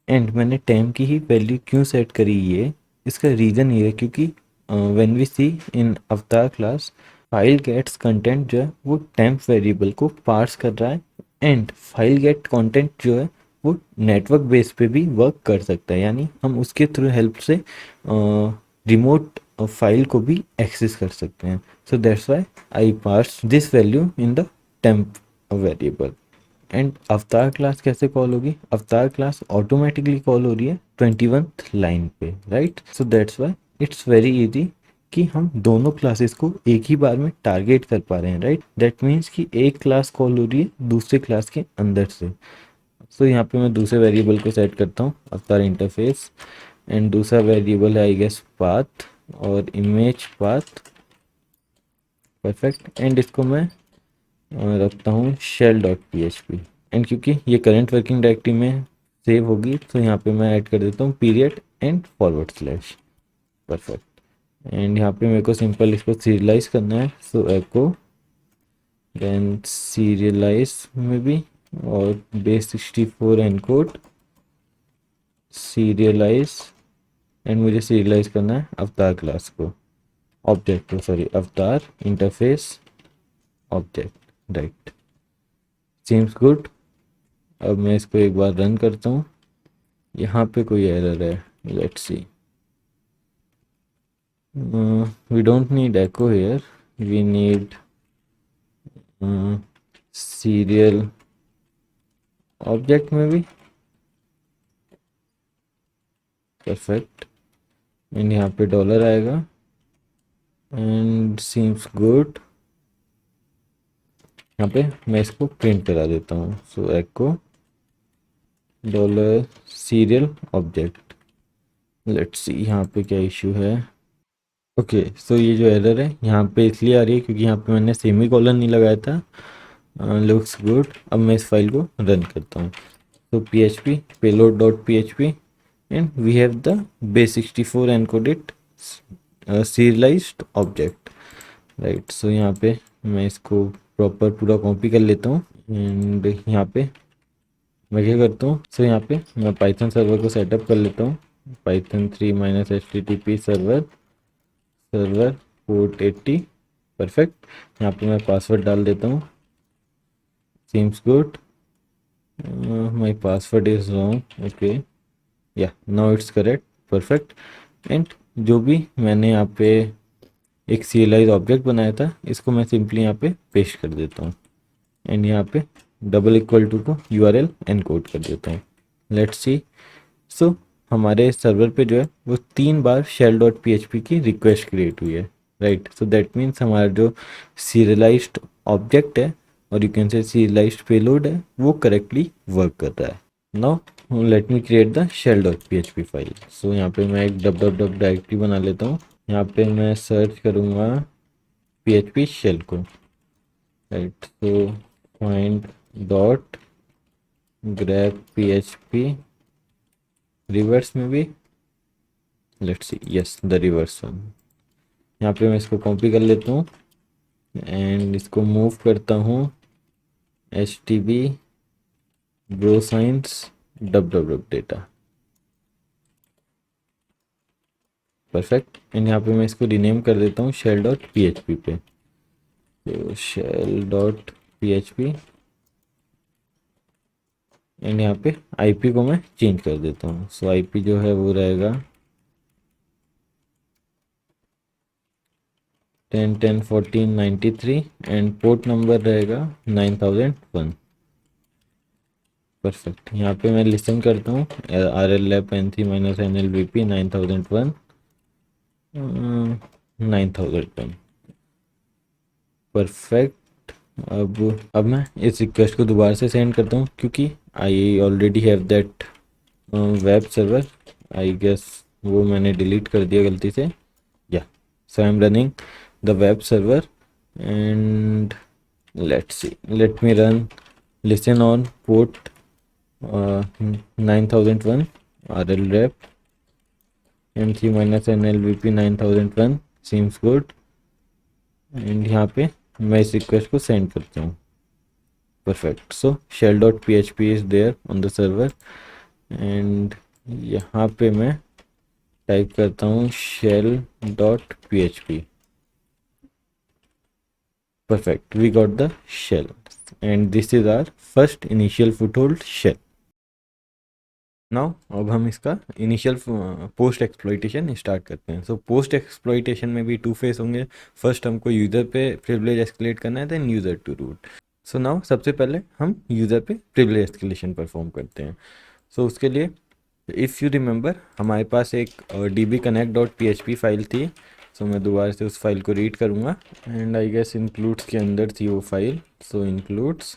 एंड मैंने टेम्प की ही वैल्यू क्यों सेट करी ये, इसका रीज़न ये है क्योंकि व्हेन वी सी इन अवतार क्लास फाइल गेट्स कंटेंट जो है वो टेम्प वेरिएबल को पार्स कर रहा है, एंड फाइल गेट कंटेंट जो है वो नेटवर्क बेस पे भी वर्क कर सकता है, यानी हम उसके थ्रू हेल्प से रिमोट फाइल को भी एक्सेस कर सकते हैं। So that's why I parse this value in the temp variable. And avatar class कैसे कॉल होगी, अवतार क्लास ऑटोमेटिकली कॉल हो रही है 21th लाइन पे, right. So that's why it's very easy कि हम दोनों क्लासेस को एक ही बार में टारगेट कर पा रहे हैं, राइट। दैट मीन्स कि एक क्लास कॉल हो रही है दूसरे क्लास के अंदर से। सो यहाँ पे मैं दूसरे वेरिएबल को सेट करता हूँ अवतार इंटरफेस, एंड दूसरा वेरिएबल है आई गेस पाथ और इमेज पाथ। परफेक्ट। एंड इसको मैं रखता हूँ shell.php। एंड क्योंकि ये करंट वर्किंग डायरेक्टरी में सेव होगी तो यहाँ पे मैं ऐड कर देता हूँ period and forward slash. Perfect. And यहाँ पे मेरे को सिंपल इसको सीरियलाइज करना है, सो एको देन सीरियलाइज में भी, और base64 एनकोड सीरियलाइज, एंड मुझे सीरियलाइज करना है अवतार क्लास को, ऑब्जेक्ट को, सॉरी अवतार interface object, right. Seems good. अब मैं इसको एक बार रन करता हूँ, यहाँ पे कोई एरर है, let's see. We don't need echo here, we need serial object में भी। परफेक्ट। एंड यहाँ पे डॉलर आएगा एंड सीम्स गुड। यहाँ पे मैं इसको प्रिंट करा देता हूँ, so echo dollar serial object. Let's see यहाँ पे क्या इशू है। ओके, सो ये जो एरर है यहाँ पे इसलिए आ रही है क्योंकि यहाँ पे मैंने सेमी कॉलन नहीं लगाया था। Looks good. अब मैं इस फाइल को रन करता हूँ, तो php payload.php and we have the base64 encoded serialized object, right. So यहाँ पे मैं इसको प्रॉपर पूरा कॉपी कर लेता हूँ, एंड यहाँ पे मैं क्या करता हूँ, सो यहाँ पे मैं पाइथन सर्वर को सेटअप कर लेता हूँ, Python 3 -http server server port 80। Perfect. यहाँ पे मैं पासवर्ड डाल देता हूँ, seems good. My password is wrong, okay, या now it's correct. Perfect. And जो भी मैंने यहाँ पे एक सीरियलाइज ऑब्जेक्ट बनाया था इसको मैं सिंपली यहाँ पे पेस्ट कर देता हूँ, एंड यहाँ पे डबल इक्वल टू को यूआरएल एनकोड कर देता हूँ। Let's see. सो हमारे सर्वर पे जो है वो 3 बार shell.php की रिक्वेस्ट क्रिएट हुई है, राइट। सो दैट मीन्स हमारा जो सीरियलाइज्ड ऑब्जेक्ट है और you can say serialized payload है वो करेक्टली वर्क कर रहा है। Now let me create the shell.php file. So यहाँ पे मैं एक www डायरेक्टरी बना लेता हूँ, यहाँ पे मैं सर्च करूँगा php शेल को, right. So find dot grab php reverse में भी, let's see, yes the reverse one. यहाँ पे मैं इसको कॉपी कर लेता हूँ एंड इसको मूव करता हूँ HTB bro science www data. Perfect. And यहाँ पे मैं इसको रीनेम कर देता हूँ shell.php पे, तो shell.php, एंड यहाँ पे IP को मैं चेंज कर देता हूँ, सो IP जो है वो रहेगा 10101493 एंड पोर्ट नंबर रहेगा 9001। परफेक्ट। यहाँ पे मैं लिसन करता हूँ RL-Lab-N3-NL-VP 9001 9001। परफेक्ट। अब मैं इस रिक्वेस्ट को दोबारा से सेंड करता हूँ क्योंकि I already have that web server. I guess वो मैंने डिलीट कर दिया गलती से। या so I am running the web server and let's see, let me run listen on port 9001 RL-Lab N3-NL-VP 9001 seems good and यहाँ पे मैं इस रिक्वेस्ट को सेंड करता हूँ। Perfect. So shell.php is there on the server and यहाँ पे मैं टाइप करता हूँ shell.php। perfect, we got the shell and this is our first initial foothold shell। Now अब हम इसका इनिशियल पोस्ट एक्सप्लॉइटेशन स्टार्ट करते हैं। सो पोस्ट एक्सप्लॉइटेशन में भी टू फेस होंगे। फर्स्ट हमको यूज़र पे प्रिविलेज एस्केलेट करना है, then user to root. So now सबसे पहले हम यूज़र पे प्रिविलेज एस्केलेशन परफॉर्म करते हैं। सो उसके लिए इफ़ यू रिमेंबर हमारे पास एक dbconnect.php फाइल थी। सो मैं दोबारा से उस फाइल को रीड करूँगा एंड आई गेस इंक्लूड्स के अंदर थी वो file. So includes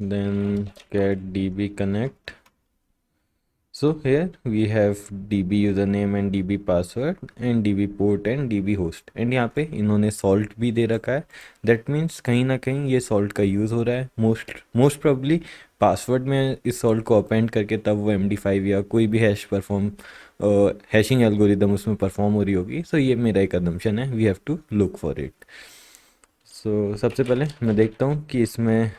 then get dbconnect। So here we have db username and db password and db port and db host and यहाँ पे इन्होंने salt भी दे रखा है। That means कहीं ना कहीं ये salt का यूज़ हो रहा है। most probably पासवर्ड में इस salt को अपेंड करके तब वो MD5 या कोई भी हैश परफॉर्म हैशिंग एल्गोरिदम उसमें परफॉर्म हो रही होगी। सो ये मेरा एक assumption है, we have to look for it. So सबसे पहले मैं देखता हूँ कि इसमें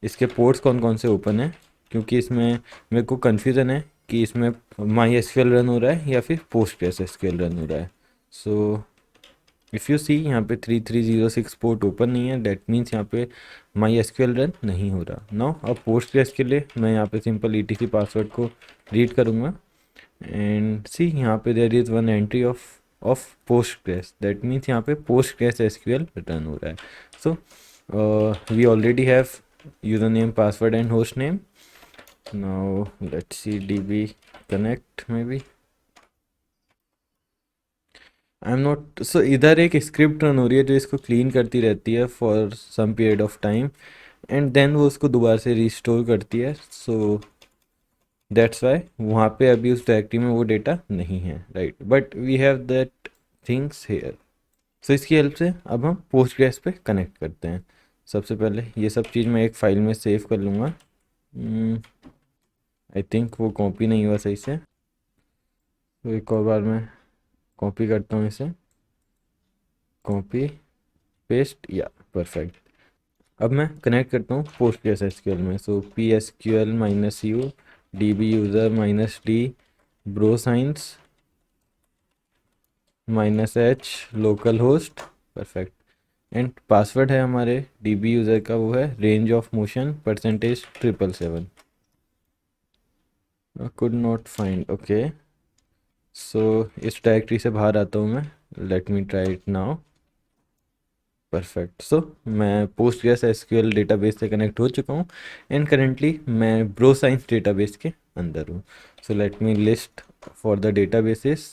इसके पोर्ट्स कौन कौन से ओपन है, क्योंकि इसमें मेरे को कन्फ्यूज़न है कि इसमें माई एसक्यूएल रन हो रहा है या फिर पोस्टग्रेस एसक्यूएल रन हो रहा है। सो इफ़ यू सी यहाँ पे 3306 पोर्ट ओपन नहीं है, डेट मीन्स यहाँ पे माई एसक्यूएल रन नहीं हो रहा। नाउ अब पोस्टग्रेस के लिए मैं यहाँ पे सिंपल ETC पासवर्ड को रीड करूँगा एंड सी यहाँ पे there is one entry of Postgres, that means यहाँ पे पोस्टग्रेस एसक्यूएल रन हो रहा है। So we already have user name, password and host name. Now let's see db connect maybe I'm not। so इधर एक script run हो रही है जो इसको क्लीन करती रहती है for some period of time and then वो उसको दोबारा से रिस्टोर करती है। सो दैट्स वाई वहाँ पे अभी उस डायरेक्टरी में वो डेटा नहीं है, right, but we have that things here. So इसकी हेल्प से अब हम पोस्टग्रेस पे कनेक्ट करते हैं। सबसे पहले ये सब चीज़ मैं एक फ़ाइल में सेव कर लूँगा। आई थिंक वो कॉपी नहीं हुआ सही से, तो एक और बार मैं कॉपी करता हूँ इसे, कॉपी पेस्ट, या परफेक्ट। अब मैं कनेक्ट करता हूँ पोस्टग्रेस एसक्यूएल में। So PSQL-U DB user -D bro science -H local host, perfect. And password है हमारे DB यूज़र का, वो है range of motion %777। Could not find, okay. So इस डायरेक्टरी से बाहर आता हूँ मैं, let me try it now. Perfect. So मैं पोस्टग्रेस एसक्यूएल डेटाबेस से कनेक्ट हो चुका हूँ एंड करेंटली मैं ब्रो साइंस डेटाबेस के अंदर हूँ। So let me list for the databases,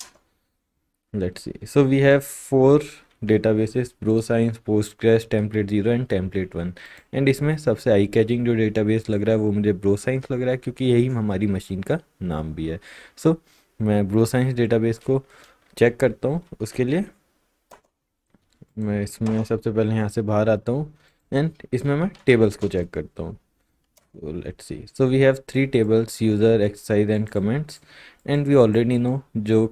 let's see. So we have 4 databases, bro science, Postgres, template 0 and template 1। And इसमें सबसे आई कैचिंग जो डेटाबेस लग रहा है वो मुझे ब्रो साइंस लग रहा है, क्योंकि यही हमारी मशीन का नाम भी है। सो मैं ब्रो साइंस डेटाबेस को चेक करता हूँ। उसके लिए मैं इसमें सबसे पहले यहाँ से बाहर आता हूँ एंड इसमें मैं टेबल्स को चेक करता हूँ। so let's see, so we have 3 tables, user, exercise and comments, and we already know जो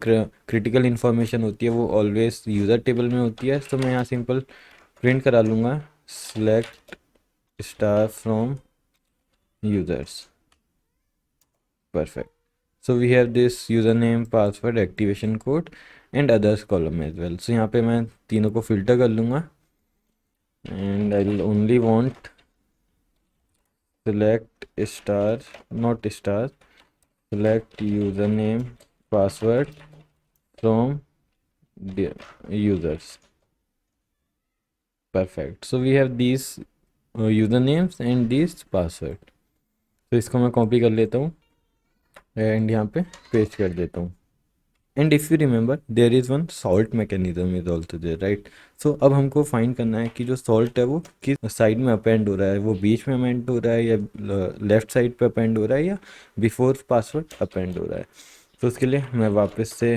critical information होती है वो always user टेबल में होती है। तो मैं यहाँ सिंपल प्रिंट करा लूँगा select star from users, perfect। so we have this username, password, activation code and others column as well। so यहाँ पे मैं तीनों को फिल्टर कर लूँगा and I'll only want select star, not star, select username, password from the users, perfect, so we have these user names and this password. तो इसको मैं कॉपी कर लेता हूँ एंड यहाँ पे पेस्ट कर देता हूँ। And if you remember there is one salt mechanism is also there, right. So अब हमको फाइंड करना है कि जो सॉल्ट है वो किस साइड में अपेंड हो रहा है, वो बीच में अपेंड हो रहा है या लेफ्ट साइड पे अपेंड हो रहा है या बिफोर पासवर्ड अपेंड हो रहा है। तो उसके लिए मैं वापस से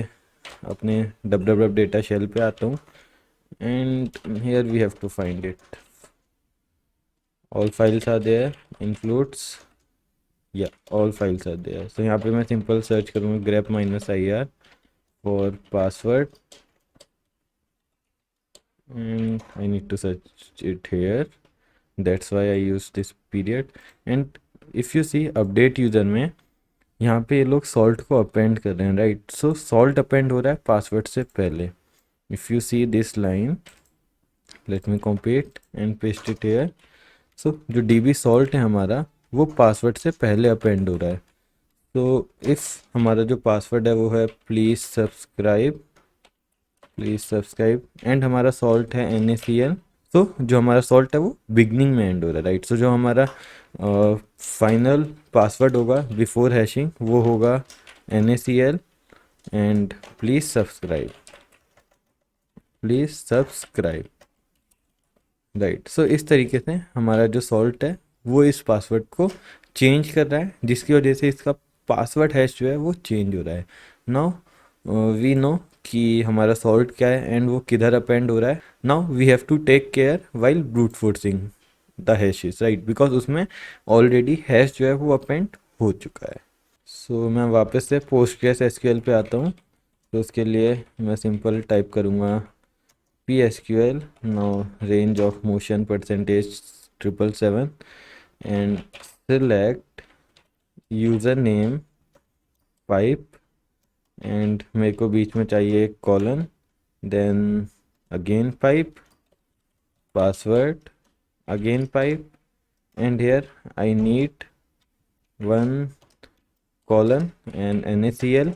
अपने www डेटा शेल पे आता हूँ and here we have to find it. All files are there includes, या ऑल फाइल्स आर देयर। तो यहाँ पे मैं सिंपल सर्च करूँगा grep -ir for password and I need to search it here, that's why I use this period। and if you see update user में यहाँ पे ये लोग सॉल्ट को अपेंड कर रहे हैं, राइट। सो सॉल्ट अपेंड हो रहा है पासवर्ड से पहले। If you see this line, let me copy it and paste it here. So जो डीबी सॉल्ट है हमारा वो पासवर्ड से पहले अपेंड हो रहा है। तो इफ़ हमारा जो पासवर्ड है वो है प्लीज़ सब्सक्राइब एंड हमारा सॉल्ट है NaCl। तो जो हमारा सॉल्ट है वो बिगनिंग में एंड हो रहा है, राइट। सो जो हमारा फाइनल पासवर्ड होगा बिफोर हैशिंग वो होगा NaCl and please subscribe, right. So इस तरीके से हमारा जो सॉल्ट है वो इस पासवर्ड को चेंज कर रहा है, जिसकी वजह से इसका पासवर्ड हैश जो है वो चेंज हो रहा है। नाउ वी नो कि हमारा सॉल्ट क्या है एंड वो किधर अपेंड हो रहा है। Now we have to take care while brute forcing the hashes, right, because उसमें ऑलरेडी हैश जो है वो अपेंड हो चुका है। सो मैं वापस से पोस्टग्रेस एसक्यूएल पे आता हूँ। तो उसके लिए मैं सिंपल टाइप करूँगा PSQL now range of motion percentage 777 and select username pipe and मेरे को बीच में चाहिए एक colon, then again pipe, password, again pipe, and here I need one colon and NaCl,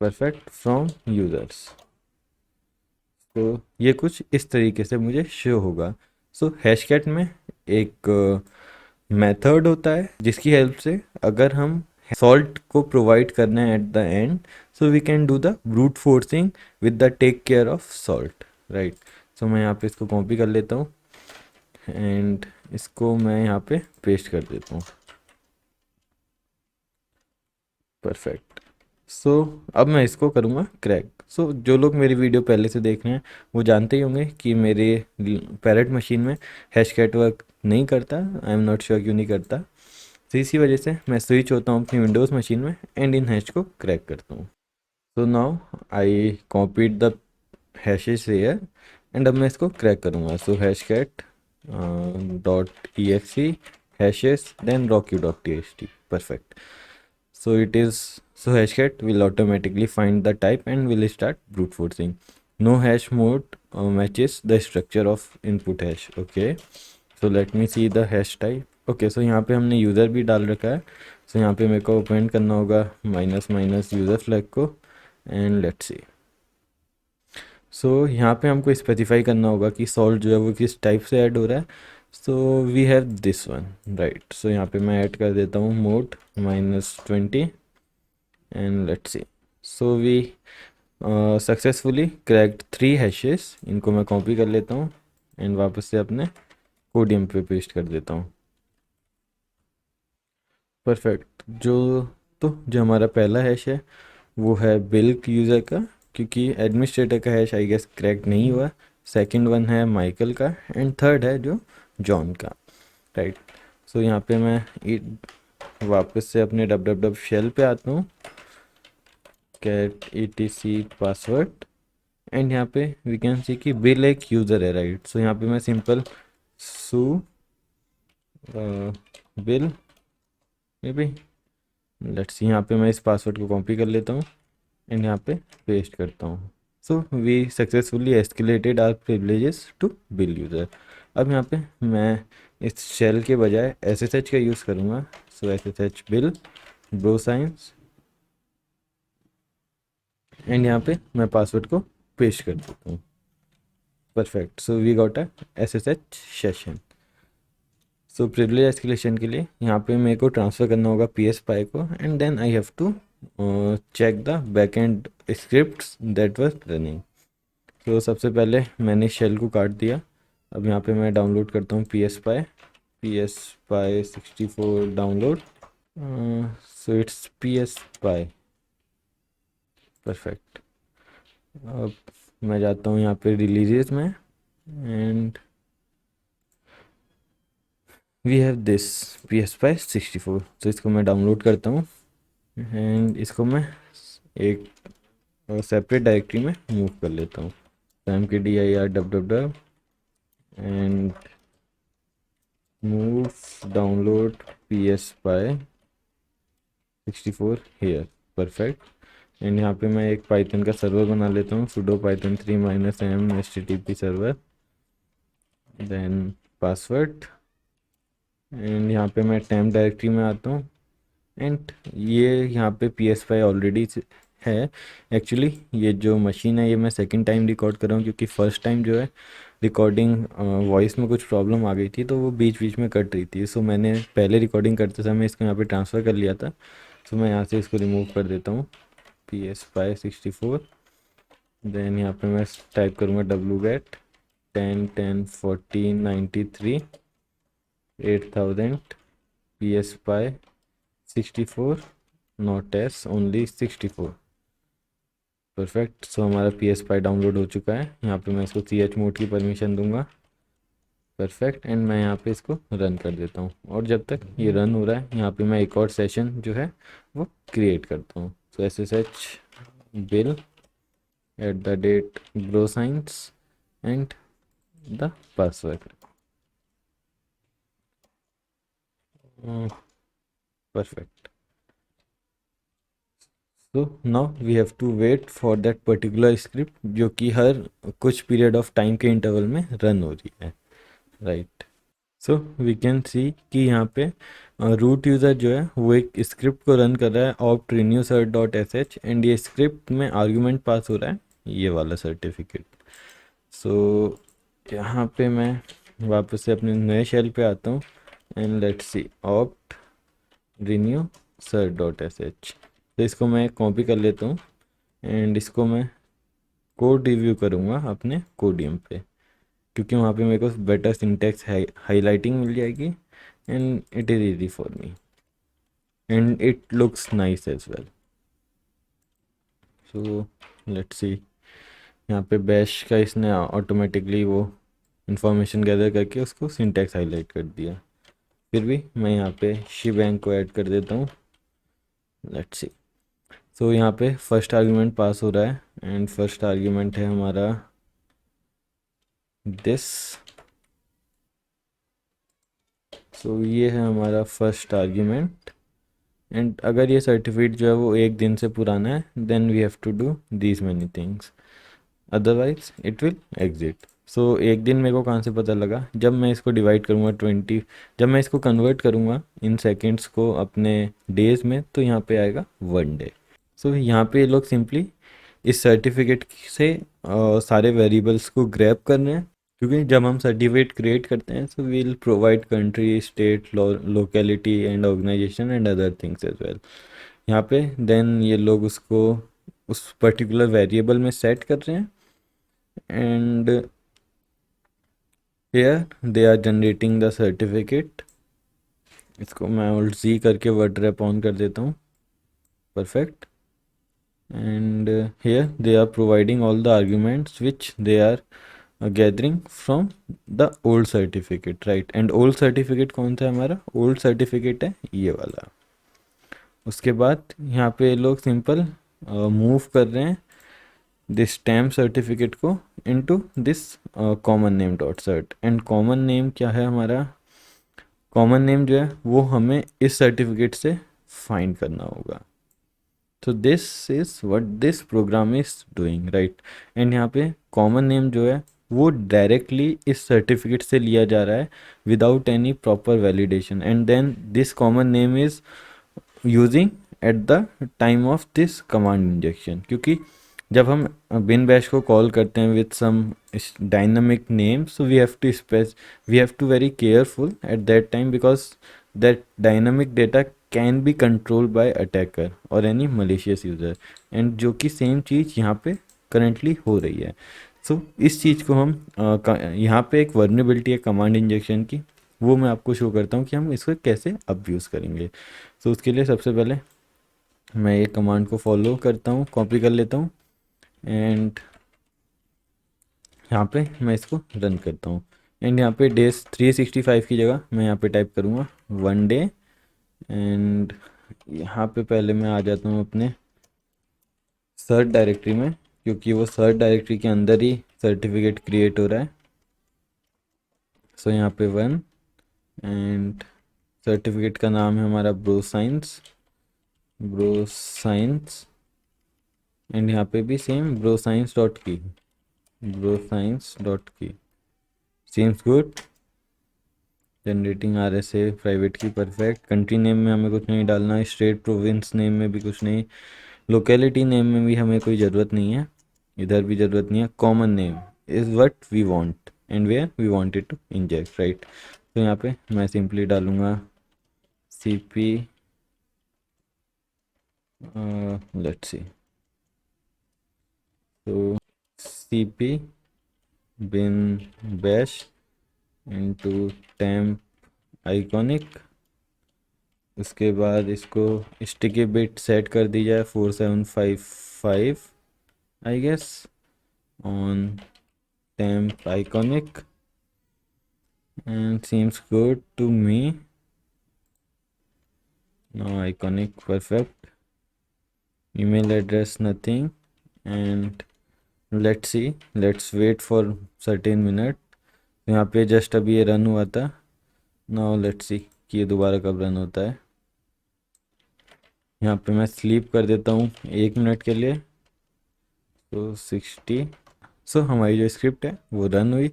perfect, from users। तो ये कुछ इस तरीके से मुझे शो होगा। सो हैशकैट में एक मेथड होता है जिसकी हेल्प से अगर हम सॉल्ट को प्रोवाइड करना है at the end, so we can do the brute forcing with the take care of salt, right. So मैं यहाँ पे इसको कॉपी कर लेता हूँ एंड इसको मैं यहाँ पे पेस्ट कर देता हूँ, परफेक्ट। सो अब मैं इसको करूँगा क्रैक। सो जो लोग मेरी वीडियो पहले से देख रहे हैं वो जानते ही होंगे कि मेरे पैरेट मशीन में हैशकैट वर्क नहीं करता। आई एम नॉट श्योर क्यों नहीं करता। तो इसी वजह से मैं स्विच होता हूँ अपनी विंडोज़ मशीन में एंड इन हैश को क्रैक करता हूँ। So now I copied the hashes here and अब मैं इसको क्रैक करूँगा। So hashcat .exe hashes then rocky.txt, perfect। So it is, so hashcat will automatically find the type and will start brute forcing। No hash mode matches the structure of input hash। okay, so let me see the hash type। okay, so यहाँ पे हमने user भी डाल रखा है। so यहाँ पे मेरे को अपेंड करना होगा माइनस माइनस यूज़र फ्लैग को एंड लेट्स सी। सो यहाँ पे हमको स्पेसिफाई करना होगा कि सॉल्ट जो है वो किस टाइप से ऐड हो रहा है। So we have this one, right. So यहाँ पे मैं ऐड कर देता हूँ mode -20 and let's see. So we successfully cracked 3 hashes. इनको मैं कॉपी कर लेता हूँ एंड वापस से अपने कोडियम पे पेस्ट कर देता हूँ, परफेक्ट। जो हमारा पहला हैश है वो है बिल्क यूज़र का, क्योंकि एडमिनिस्ट्रेटर का हैश आई गेस क्रैक नहीं हुआ। सेकंड वन है माइकल का एंड थर्ड है जो जॉन का, राइट। सो यहाँ पे मैं वापस से अपने www शेल पे आता हूँ, कैट etc पासवर्ड एंड यहाँ पे वी कैन सी कि बिल एक यूज़र है, राइट। सो यहाँ पे मैं simple su bill maybe, let's, यहाँ पे मैं इस पासवर्ड को कॉपी कर लेता हूँ एंड यहाँ पे पेस्ट करता हूँ। So we successfully escalated our privileges to bill user. अब यहाँ पे मैं इस शेल के बजाय SSH का यूज़ करूँगा। सो SSH bill bro science and यहाँ पे मैं पासवर्ड को पेस्ट कर देता हूँ, perfect. So we got a SSH session. So privilege escalation के लिए यहाँ पे मेरे को ट्रांसफ़र करना होगा पी एस पाई को, and then I have to check the back end script that was running. तो सबसे पहले मैंने शेल को काट दिया. अब यहाँ पे मैं डाउनलोड करता हूँ P S Py 64 download. So it's P S Py. Perfect. अब मैं जाता हूँ यहाँ पे रिलीजेस में, and we have this P S Py 64. तो इसको मैं डाउनलोड करता हूँ, एंड इसको मैं एक सेपरेट डायरेक्टरी में मूव कर लेता हूँ. mkdir and move download PSPy 64 here. Perfect. And यहाँ पे मैं एक पाइथन का सर्वर बना लेता हूँ, sudo python 3-m http server, then password. And यहाँ पे मैं टेम्प डायरेक्टरी में आता हूँ, एंड ये यहाँ पे PSPy ऑलरेडी है. एक्चुअली ये जो मशीन है ये मैं सेकंड टाइम रिकॉर्ड कर रहा हूँ, क्योंकि फर्स्ट टाइम जो है रिकॉर्डिंग वॉइस में कुछ प्रॉब्लम आ गई थी, तो वो बीच बीच में कट रही थी. सो मैंने पहले रिकॉर्डिंग करते समय इसको यहाँ पे ट्रांसफ़र कर लिया था. सो मैं यहाँ से इसको रिमूव कर देता हूँ, PSPy 64. देन यहाँ पे मैं टाइप करूँगा wget 10 10 14 93 8000 PSPy 64 not S only 64. Perfect. So हमारा PSPy डाउनलोड हो चुका है. यहाँ पे मैं इसको ch मोड की परमिशन दूंगा. परफेक्ट. एंड मैं यहाँ पे इसको रन कर देता हूँ, और जब तक ये रन हो रहा है यहाँ पे मैं एक और सेशन जो है वो क्रिएट करता हूँ. So SSH bill @bro_science and the password. Perfect. So now we have to wait for that particular script जो कि हर कुछ पीरियड ऑफ टाइम के इंटरवल में रन हो रही है. Right. So we can see कि यहाँ पे रूट यूज़र जो है वो एक स्क्रिप्ट को रन कर रहा है opt renew cert.sh, एंड ये स्क्रिप्ट में आर्गुमेंट पास हो रहा है ये वाला सर्टिफिकेट. सो यहाँ पे मैं वापस से अपने नए शेल पे आता हूँ, and let's C opt renew cert.sh. तो इसको मैं कॉपी कर लेता हूँ, एंड इसको मैं कोड रिव्यू करूँगा अपने कोडियम पे, क्योंकि वहाँ पे मेरे को बेटर सिंटेक्स हाईलाइटिंग मिल जाएगी, and it is easy for me, and it looks nice as well. So let's see. यहाँ पे बैश का इसने ऑटोमेटिकली वो इंफॉर्मेशन गैदर करके उसको सिंटेक्स हाईलाइट कर दिया. फिर भी मैं यहाँ पे shebang को ऐड कर देता हूँ. Let's see. सो यहाँ पे फर्स्ट आर्ग्यूमेंट पास हो रहा है, एंड फर्स्ट आर्ग्यूमेंट है हमारा दिस. सो ये है हमारा फर्स्ट आर्ग्यूमेंट, एंड अगर ये सर्टिफिकेट जो है वो एक दिन से पुराना है, then we have to do these many things, otherwise it will exit. So एक दिन मेरे को कहाँ से पता लगा, जब मैं इसको डिवाइड करूँगा 20, जब मैं इसको कन्वर्ट करूँगा इन सेकेंड्स को अपने डेज में, तो यहाँ पे आएगा 1 डे. सो यहाँ पे ये लोग सिंपली इस सर्टिफिकेट से सारे वेरिएबल्स को ग्रैब कर रहे हैं, क्योंकि जब हम सर्टिफिकेट क्रिएट करते हैं so we will provide country, state, locality and organization and other things as well. यहाँ पे देन ये लोग उसको उस पर्टिकुलर वेरिएबल में सेट कर रहे हैं, and here they are generating the certificate. इसको मैं Alt+Z करके वर्ड रैप ऑन कर देता हूँ. Perfect. And here they are providing all the arguments which they are gathering from the old certificate. Right. And old certificate कौन सा है हमारा? ओल्ड सर्टिफिकेट है ये वाला. उसके बाद यहाँ पे लोग सिंपल मूव कर रहे हैं दिस स्टैम्प सर्टिफिकेट को into this common name dot cert. And common name क्या है हमारा? कॉमन नेम जो है वो हमें इस सर्टिफिकेट से फाइंड करना होगा. तो this is what this program is doing. Right. And यहाँ पे कॉमन नेम जो है वो डायरेक्टली इस सर्टिफिकेट से लिया जा रहा है without any proper validation, and then this common name is using at the time of this command injection. क्योंकि जब हम बिन बैश को कॉल करते हैं with some dynamic name, so we have to very careful at that time, because that dynamic data can be controlled by attacker or any malicious user, and जो कि same चीज़ यहाँ पे currently हो रही है. सो इस चीज़ को हम यहाँ पे एक वर्नेबिलिटी है कमांड इंजेक्शन की, वो मैं आपको शो करता हूँ कि हम इसको कैसे अब्यूज़ करेंगे. सो उसके लिए सबसे पहले मैं ये कमांड को फॉलो करता हूँ, कॉपी कर लेता हूँ, एंड यहाँ पे मैं इसको रन करता हूँ. एंड यहाँ पे डेज 365 की जगह मैं यहाँ पे टाइप करूँगा 1 डे. एंड यहाँ पे पहले मैं आ जाता हूँ अपने सर्च डायरेक्टरी में, क्योंकि वो सर्च डायरेक्टरी के अंदर ही सर्टिफिकेट क्रिएट हो रहा है. सो यहाँ पे 1, एंड सर्टिफिकेट का नाम है हमारा ब्रो साइंस. एंड यहाँ पे भी same broscience.key. Seems good. Generating RSA private की परफेक्ट. कंट्री नेम में हमें कुछ नहीं डालना, स्टेट प्रोविंस नेम में भी कुछ नहीं, लोकेलिटी नेम में भी हमें कोई ज़रूरत नहीं है, इधर भी ज़रूरत नहीं है. Common name is what we want and where we want it to inject, right. तो यहाँ पे मैं सिंपली डालूँगा CP, लेट्स सी, तो CP bin bash into temp iconic. उसके बाद इसको स्टिकी बिट सेट कर दी जाए 4755 I guess on temp iconic, and seems good to me. Now iconic perfect. Email address nothing, and let's see, let's wait for certain minute. यहाँ पे just अभी ये रन हुआ था. नाउ लेट्स सी कि ये दोबारा कब रन होता है. यहाँ पे मैं स्लीप कर देता हूँ 1 मिनट के लिए. तो 60. सो हमारी जो स्क्रिप्ट है वो रन हुई,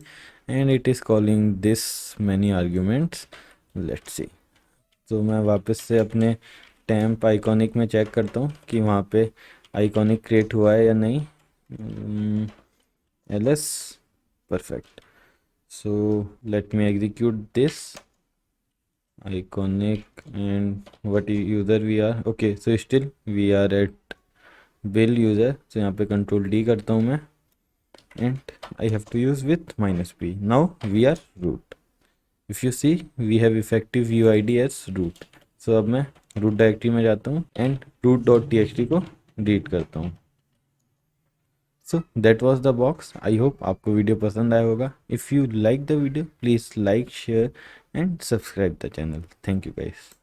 and it is calling this many arguments. Let's see. तो मैं वापस से अपने टैम्प आइकॉनिक में चेक करता हूँ कि वहाँ पे आइकॉनिक क्रिएट हुआ है या नहीं. LS perfect. So let me execute this iconic, and what user we are. Okay, so still we are at bill user. So यहाँ पे control D करता हूँ मैं, and I have to use with -p. Now we are root. If you see, we have effective UID as root. So अब मैं root directory में जाता हूँ and root.txt को डिलीट करता हूँ. So that was the box. I hope आपको video पसंद आया होगा. If you like the video, please like, share and subscribe the channel. Thank you guys.